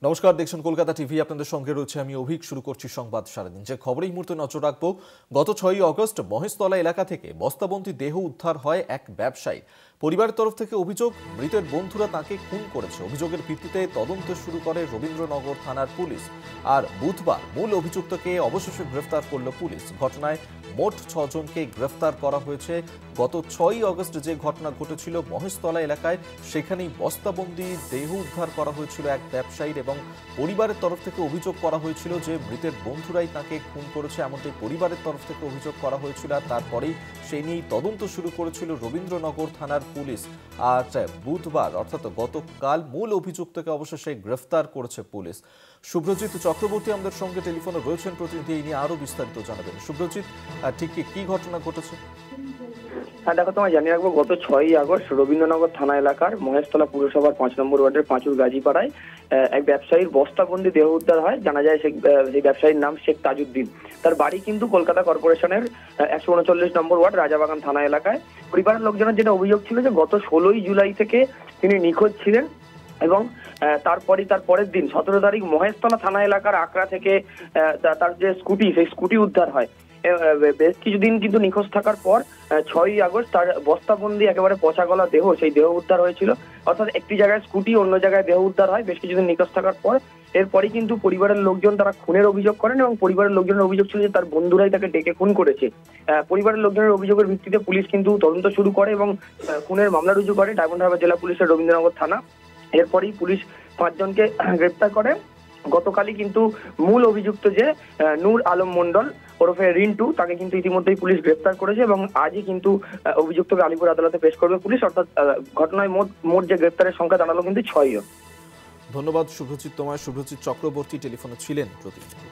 নমস্কার, দেখছেন কলকাতা টিভি। আপনাদের সঙ্গে রয়েছে আমি অভিক। শুরু করছি সংবাদ সারাদিন। যে খবরে এই মুহূর্তে নজর রাখবো, গত 6ই অগস্ট মহেশতলা এলাকা থেকে বস্তাবন্দি দেহ উদ্ধার হয় এক ব্যবসায়ী। পরিবারের তরফ থেকে অভিযোগ, মৃতের বন্ধুরা তাকে খুন করেছে। অভিযোগের ভিত্তিতে তদন্ত শুরু করে রবীন্দ্রনগর থানার পুলিশ। আর বুধবার মূল অভিযুক্তকে অবশেষে গ্রেফতার করল পুলিশ। ঘটনায় মোট 6 জনকে গ্রেফতার করা হয়েছে। গত 6ই অগস্ট যে ঘটনা ঘটেছিল মহেশতলা এলাকায়, সেখানেই বস্তাবন্দি দেহ উদ্ধার করা হয়েছিল এক ব্যবসায়ীর এবং পরিবারের তরফ থেকে অভিযোগ করা হয়েছিল যে মৃতের বন্ধুরাই তাকে খুন করেছে, এমনটাই পরিবারের তরফ থেকে অভিযোগ করা হয়েছিল। আর তারপরেই সেই নিয়েই তদন্ত শুরু করেছিল রবীন্দ্রনগর থানার পুলিশ। আর বুধবার অর্থাৎ গতকাল মূল অভিযুক্তকে অবশেষে গ্রেফতার করেছে পুলিশ। শুভ্রজিৎ চক্রবর্তী আমাদের সঙ্গে টেলিফোনে রয়েছেন প্রতিনিধি, এই নিয়ে আরো বিস্তারিত জানাবেন। শুভ্রজিৎ, ঠিক কি ঘটনা ঘটেছে? হ্যাঁ দেখো, তোমায় জানিয়ে রাখবো, গত 6ই আগস্ট রবীন্দ্রনগর থানা এলাকার মহেশতলা পুরসভার 5 নম্বর ওয়ার্ডের পাঁচুর গাজীপাড়ায় এক ব্যবসায়ীর বস্তাবন্দি দেহ উদ্ধার হয়। জানা যায় সেই ব্যবসায়ীর নাম শেখ তাজউদ্দিন। তার বাড়ি কিন্তু কলকাতা কর্পোরেশনের 139 নম্বর ওয়ার্ড রাজাবাগান থানা এলাকায়। পরিবারের লোকজনের যেটা অভিযোগ ছিল যে গত 16ই জুলাই থেকে তিনি নিখোঁজ ছিলেন এবং তার পরের দিন 17 তারিখ মহেশতলা থানা এলাকার আকড়া থেকে তার যে স্কুটি, সেই স্কুটি উদ্ধার হয়। বেশ কিছুদিন কিন্তু নিখোঁজ থাকার পর 6ই আগস্ট তার বস্তাবন্দি একেবারে পচা গলা দেহ, সেই দেহ উদ্ধার হয়েছিল। অর্থাৎ একটি জায়গায় স্কুটি, অন্য জায়গায় দেহ উদ্ধার হয় বেশ কিছুদিন নিখোঁজ থাকার পর। এরপরই কিন্তু পরিবারের লোকজন তারা খুনের অভিযোগ করেন এবং পরিবারের লোকজনের অভিযোগ ছিল যে তার বন্ধুরাই তাকে ডেকে খুন করেছে। পরিবারের লোকজনের অভিযোগের ভিত্তিতে পুলিশ কিন্তু তদন্ত শুরু করে এবং খুনের মামলা রুজু করে ডায়মন্ড হারবার জেলা পুলিশের রবীন্দ্রনগর থানা। এরপরই পুলিশ 5 জনকে গ্রেপ্তার করে। গতকালই কিন্তু মূল অভিযুক্ত যে নূর আলম মন্ডল ওরফে রিন্টু, তাকে কিন্তু ইতিমধ্যেই পুলিশ গ্রেপ্তার করেছে এবং আজই কিন্তু অভিযুক্তকে আলিপুর আদালতে পেশ করবে পুলিশ। অর্থাৎ ঘটনায় মোট যে গ্রেপ্তারের সংখ্যা দাঁড়ালো কিন্তু 6 জন। ধন্যবাদ শুভ্রজিৎ তোমায়। শুভ্রজিৎ চক্রবর্তী টেলিফোনে ছিলেন প্রতিনিধি।